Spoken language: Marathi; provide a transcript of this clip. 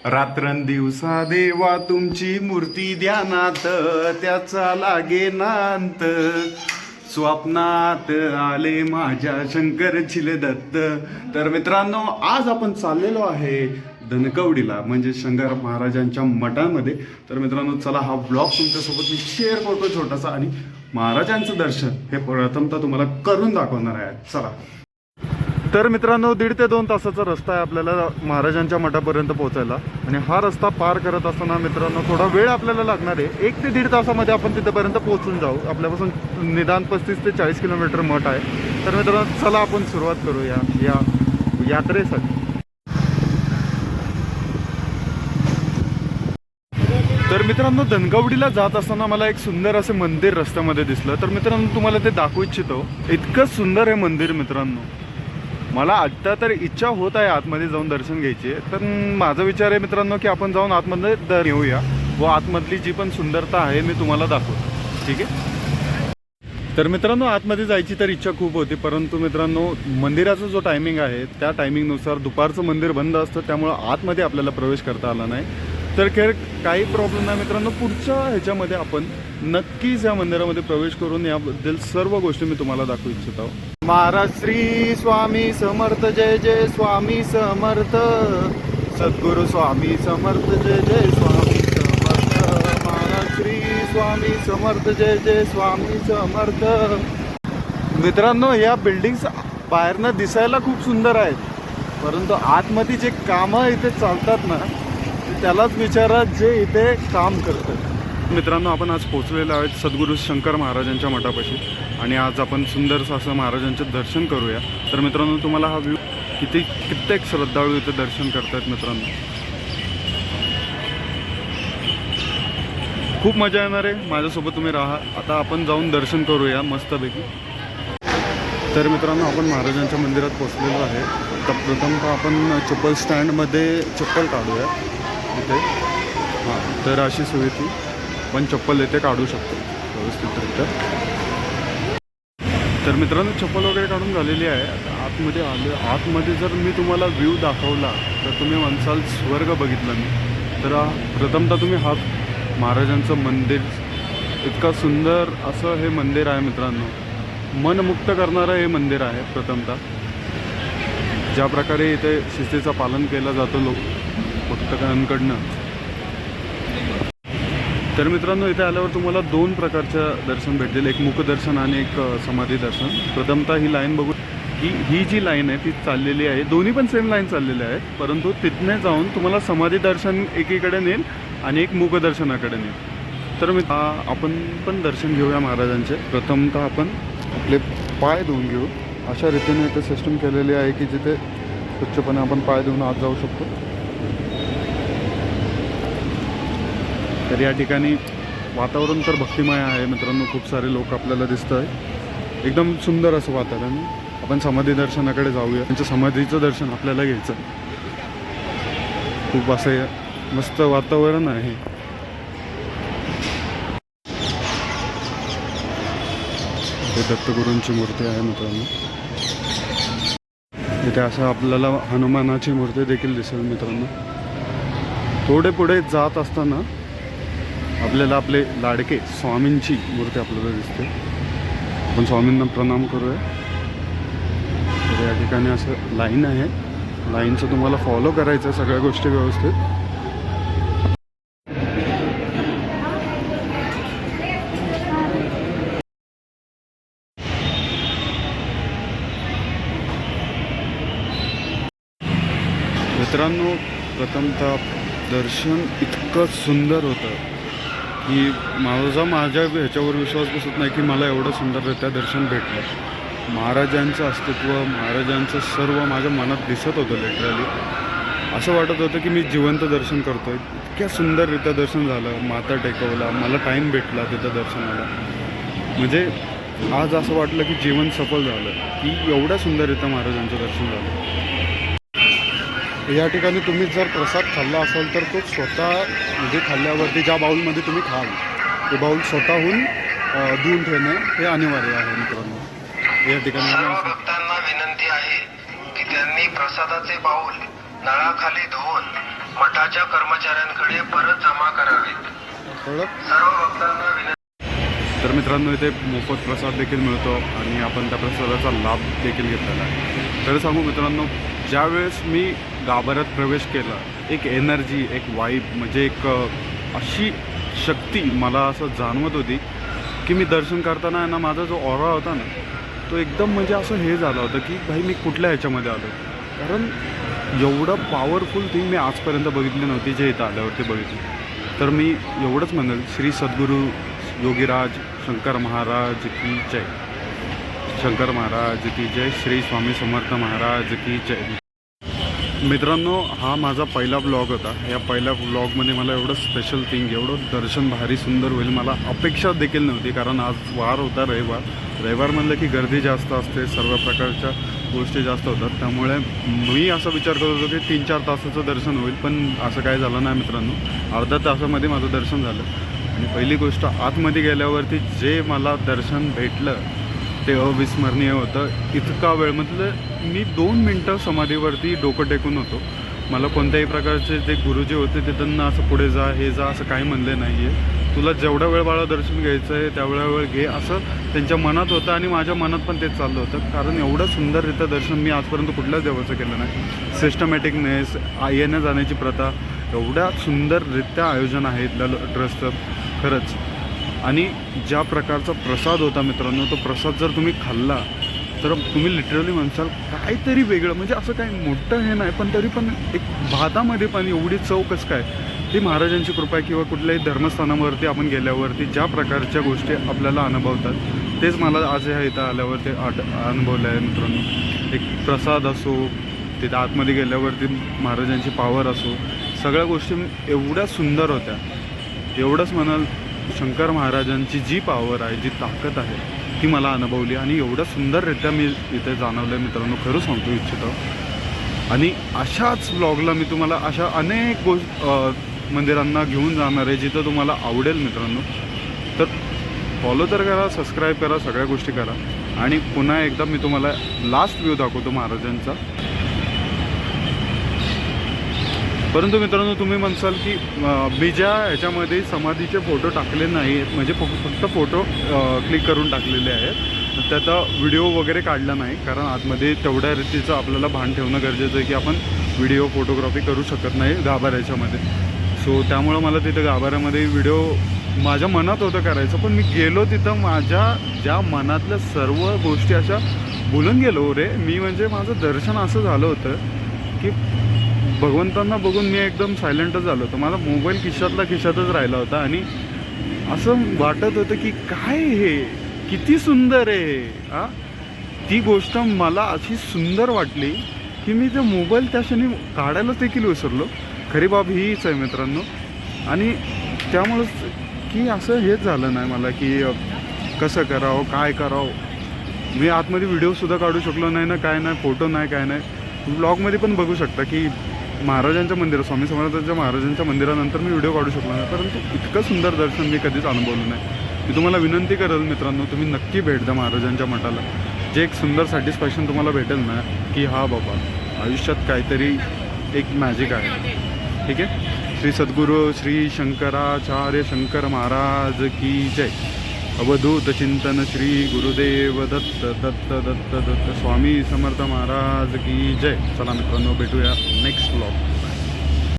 रात्रंदिवसा देवा तुमची मूर्ती ध्यानात, त्याचा लागे नांत. स्वप्नात आले माझ्या शंकर छिले दत्त. तर मित्रांनो, आज आपण चाललेलो आहे धनकवडीला, म्हणजे शंकर महाराजांच्या मठामध्ये. तर मित्रांनो, चला हा ब्लॉग तुमच्यासोबत मी शेअर करतो छोटासा, आणि महाराजांचं दर्शन हे प्रथमतः तुम्हाला करून दाखवणार आहे. चला. तर मित्रांनो, 1.5 ते 2 तासाचा रस्ता आहे आपल्याला महाराजांच्या मठापर्यंत पोहोचायला. आणि हा रस्ता पार करत असताना मित्रांनो थोडा वेळ आपल्याला लागणार आहे. 1 ते 1.5 तासामध्ये आपण तिथेपर्यंत पोहोचून जाऊ. आपल्यापासून निदान 35 ते 40 किलोमीटर मठ आहे. तर मित्रांनो, चला आपण सुरुवात करूया या यात्रेसाठी. तर मित्रांनो, धनकवडीला जात असताना मला एक सुंदर असे मंदिर रस्त्यामध्ये दिसलं. तर मित्रांनो, तुम्हाला ते दाखवू इच्छितो. इतकं सुंदर हे मंदिर मित्रांनो. मला आत्ता तर इच्छा होत आहे आतमध्ये जाऊन दर्शन घ्यायची. तर माझा विचार आहे मित्रांनो की आपण जाऊन आतमध्ये येऊया व आतमधली जी पण सुंदरता आहे मी तुम्हाला दाखवतो. ठीक आहे. तर मित्रांनो, आतमध्ये जायची तर इच्छा खूप होती, परंतु मित्रांनो मंदिराचा जो टायमिंग आहे त्या टायमिंगनुसार दुपारचं मंदिर बंद असतं, त्यामुळं आतमध्ये आपल्याला प्रवेश करता आला नाही. तर खेळ काही प्रॉब्लेम नाही मित्रांनो, पुढच्या ह्याच्यामध्ये आपण नक्कीच या मंदिरामध्ये प्रवेश करून याबद्दल सर्व गोष्टी मी तुम्हाला दाखवू इच्छितो. महाराज श्री स्वामी समर्थ, जय जय स्वामी समर्थ. सद्गुरु स्वामी समर्थ, जय जय स्वामी समर्थ. महाराज श्री स्वामी समर्थ, जय जय स्वामी समर्थ. मित्रांनो, या बिल्डिंग्स बाहेरनं दिसायला खूप सुंदर आहेत, परंतु आतमध्ये जे कामं इथे चालतात ना, त्यालाच विचारा जे इथे काम करतात. मित्रांनो, आपण आज पोहोचलेलो आहोत सद्गुरू शंकर महाराजांच्या मठापाशी, आणि आज आपण सुंदरसं असं महाराजांचं दर्शन करूया. तर मित्रांनो, तुम्हाला हा व्ह्यू कित्येक श्रद्धाळू इथे दर्शन करतायत मित्रांनो. खूप मजा येणार आहे, माझ्यासोबत तुम्ही राहा. आता आपण जाऊन दर्शन करूया मस्तपैकी. तर मित्रांनो, आपण महाराजांच्या मंदिरात पोहोचलेलो आहे. तर प्रथमतः आपण चप्पल स्टँडमध्ये चप्पल काढूया इथे. हां, तर अशी सुविधा आपण चप्पल इथे काढू शकतो व्यवस्थितरित्या. तर मित्रांनो, चप्पल वगैरे काढून झालेली आहे. आता आतमध्ये आले. आतमध्ये जर मी तुम्हाला व्ह्यू दाखवला तर तुम्ही म्हणसाल स्वर्ग बघितला मी. तर प्रथमतः तुम्ही हा महाराजांचं मंदिर, इतका सुंदर असं हे मंदिर आहे मित्रांनो. मनमुक्त करणारं हे मंदिर आहे. प्रथमतः ज्या प्रकारे इथे शिस्तीचं पालन केलं जातं भक्तांकडनं. तर मित्रांनो, इथे आल्यावर तुम्हाला 2 प्रकारचं दर्शन भेटेल, एक मुखदर्शन आणि एक समाधी दर्शन. प्रथमतः ही लाईन बघू. ही जी लाईन आहे ती चाललेली आहे, दोन्ही पण सेम लाईन चाललेल्या आहेत, परंतु तिथने जाऊन तुम्हाला समाधी दर्शन एकीकडे नेईल आणि एक मुखदर्शनाकडे नेईल. तर आपण पण दर्शन घेऊया महाराजांचे. प्रथमतः आपण आपले पाय धुवून घेऊ. अशा रीतीने इथे सिस्टम केलेली आहे की जिथे स्वच्छपणे आपण पाय धुवून आत जाऊ शकतो. तर या ठिकाणी वातावरण तर भक्तिमय आहे मित्रांनो. खूप सारे लोक आपल्याला दिसत आहे. एकदम सुंदर असं वातावरण. आपण समाधी दर्शनाकडे जाऊया. त्यांच्या समाधीचं दर्शन आपल्याला घ्यायचं. खूप असं मस्त वातावरण आहे. हे दत्तगुरूंची मूर्ती आहे मित्रांनो. इथे असं आपल्याला हनुमानाची मूर्ती देखील दिसेल मित्रांनो. थोडे पुढे जात असताना आपल्याला आपले लाडके स्वामींची मूर्ती आपल्याला दिसते. आपण स्वामींना प्रणाम करूया. तर या ठिकाणी असं लाईन आहे. लाईनचं तुम्हाला फॉलो करायचं आहे सगळ्या गोष्टी व्यवस्थित. मित्रांनो, प्रथमतः दर्शन इतकं सुंदर होतं की माझ्या ह्याच्यावर विश्वास बसत नाही की मला एवढं सुंदररित्या दर्शन भेटलं. महाराजांचं अस्तित्व, महाराजांचं सर्व माझ्या मनात दिसत होतं. लिटरली असं वाटत होतं की मी जिवंत दर्शन करतो आहे. इतक्या सुंदररित्या दर्शन झालं. माथा टेकवला, मला टाईम भेटला तिथं दर्शनाला. म्हणजे आज असं वाटलं की जीवन सफल झालं की एवढ्या सुंदररित्या महाराजांचं दर्शन झालं. या ठिकाणी तुम्ही जर प्रसाद खाल्ला असाल तर तो स्वतः, म्हणजे खाल्ल्यावरती ज्या बाऊलमध्ये तुम्ही खाल ते बाऊल स्वतःहून धुवून ठेवणे हे अनिवार्य आहे मित्रांनो. या ठिकाणी भक्तांना विनंती आहे की त्यांनी प्रसादाचे बाऊल नळाखाली धुवून मठाच्या कर्मचाऱ्यांकडे परत जमा करावेत. सर्व भक्तांना विनंती. तर मित्रांनो, इथे मोफत प्रसाद देखील मिळतो आणि आपण त्या प्रसादाचा लाभ देखील घेतलेला आहे. तर सांगू मित्रांनो, ज्यावेळेस मी गाभाऱ्यात प्रवेश केला, एक एनर्जी, एक वाईब, म्हणजे एक अशी शक्ती मला असं जाणवत होती की मी दर्शन करताना आहे ना, माझा जो ऑरा होता ना, तो एकदम म्हणजे असं हे झालं होतं की भाई मी कुठल्या ह्याच्यामध्ये आलो. कारण एवढं पॉवरफुल थिंग मी आजपर्यंत बघितली नव्हती, जे इथं आल्यावरती बघितली. तर मी एवढंच म्हणेल, श्री सद्गुरू योगीराज शंकर महाराज की जय. शंकर महाराज की जय. श्री स्वामी समर्थ महाराज की जय. मित्रांनो, हा माझा पहिला ब्लॉग होता. या पहिल्या ब्लॉगमध्ये मला एवढं स्पेशल थिंग, एवढं दर्शन भारी सुंदर होईल मला अपेक्षा देखील नव्हती. कारण आज वार होता, रविवार म्हणलं की गर्दी जास्त असते, सर्व प्रकारच्या गोष्टी जास्त होतात. त्यामुळे मी असा विचार करत होतो की 3-4 तासाचं दर्शन होईल, पण असं काय झालं नाही मित्रांनो. अर्ध्या तासामध्ये माझं दर्शन झालं. आणि पहिली गोष्ट, आतमध्ये गेल्यावरती जे मला दर्शन भेटलं ते अविस्मरणीय होतं. इतका वेळ, मतलब मी 2 मिनटं समाधीवरती डोकं टेकून होतो. मला कोणत्याही प्रकारचे जे गुरुजी होते ते त्यांना असं पुढे जा, हे जा, असं काही म्हणले नाही आहे. तुला जेवढा वेळ बाळा दर्शन घ्यायचं आहे तेवढा वेळ घे, असं त्यांच्या मनात होतं. आणि माझ्या मनात पण तेच चाललं होतं. कारण एवढं सुंदररित्या दर्शन मी आजपर्यंत कुठल्याच देवाचं केलं नाही. सिस्टमॅटिकनेस, येण्या जाण्याची प्रथा, एवढ्या सुंदररित्या आयोजन आहे इथल्या ट्रस्टचं खरंच. आणि ज्या प्रकारचा प्रसाद होता मित्रांनो, तो प्रसाद जर तुम्ही खाल्ला तर तुम्ही लिटरली म्हणसाल काहीतरी वेगळं. म्हणजे असं काही मोठं हे नाही, पण तरी पण एक भातामध्ये पण एवढी चव कसं काय, ती महाराजांची कृपा आहे. किंवा कुठल्याही धर्मस्थानावरती आपण गेल्यावरती ज्या प्रकारच्या गोष्टी आपल्याला अनुभवतात, तेच मला आज ह्या इथं आल्यावरती अनुभवलं आहे मित्रांनो. एक प्रसाद असो, तिथं आतमध्ये गेल्यावरती महाराजांची पावर असो, सगळ्या गोष्टी एवढ्या सुंदर होत्या. एवढंच म्हणाल, शंकर महाराजांची जी पावर आहे, जी ताकद आहे, ती मला अनुभवली. आणि एवढं सुंदररित्या मी इथे जाणवलं मित्रांनो, खरं सांगतो इच्छितो. आणि अशाच ब्लॉगला मी तुम्हाला अशा अनेक मंदिरांना घेऊन जाणार आहे, जिथं तुम्हाला आवडेल मित्रांनो. तर फॉलो तर करा, सबस्क्राईब करा, सगळ्या गोष्टी करा. आणि पुन्हा एकदा मी तुम्हाला लास्ट व्ह्यू दाखवतो महाराजांचा. परंतु मित्रांनो, तुम्ही म्हणसाल की मी ज्या ह्याच्यामध्ये समाधीचे फोटो टाकले नाही आहेत, म्हणजे फक्त फोटो क्लिक करून टाकलेले आहेत, त्याचा व्हिडिओ वगैरे काढला नाही. कारण आतमध्ये तेवढ्या रीतीचं आपल्याला भान ठेवणं गरजेचं आहे की आपण व्हिडिओ फोटोग्राफी करू शकत नाही गाभाऱ्याच्यामध्ये. सो त्यामुळं मला तिथं गाभाऱ्यामध्ये व्हिडिओ माझ्या मनात होतं करायचं, पण मी गेलो तिथं माझ्या ज्या मनातल्या सर्व गोष्टी अशा बोलून गेलो रे मी. म्हणजे माझं दर्शन असं झालं होतं की भगवंतांना बघून मी एकदम सायलेंटच झालो होतो. माझा मोबाईल खिशातच राहिला होता. आणि असं वाटत होतं की काय हे, किती सुंदर आहे हा. ती गोष्ट मला अशी सुंदर वाटली की मी ते मोबाईल त्या क्षणी काढायला देखील विसरलो. खरी बाब हीच आहे मित्रांनो. आणि त्यामुळंच की असं हेच झालं नाही मला की कसं करावं, काय करावं. मी आतमध्ये व्हिडिओसुद्धा काढू शकलो नाही ना, काय नाही, फोटो नाही, काय नाही. ब्लॉगमध्ये पण बघू शकता की महाराजांच्या मंदिर, स्वामी समर्थांच्या महाराजांच्या मंदिरानंतर मी व्हिडिओ काढू शकलो नाही. परंतु इतकं सुंदर दर्शन मी कधीच अनुभवलं नाही. मी तुम्हाला विनंती करेल मित्रांनो, तुम्ही नक्की भेट द्या महाराजांच्या मठाला. जे एक सुंदर सॅटिस्फॅक्शन तुम्हाला भेटेल ना, की हा बाबा आयुष्यात काहीतरी एक मॅजिक आहे. ठीक आहे. श्री सद्गुरू श्री शंकराचार्य शंकर महाराज की जय. अवधूत चिंतन श्री गुरुदेव दत्त दत्त दत्त दत्त स्वामी समर्थ महाराज की जय. चला मित्रांनो, भेटूया नेक्स्ट ब्लॉग.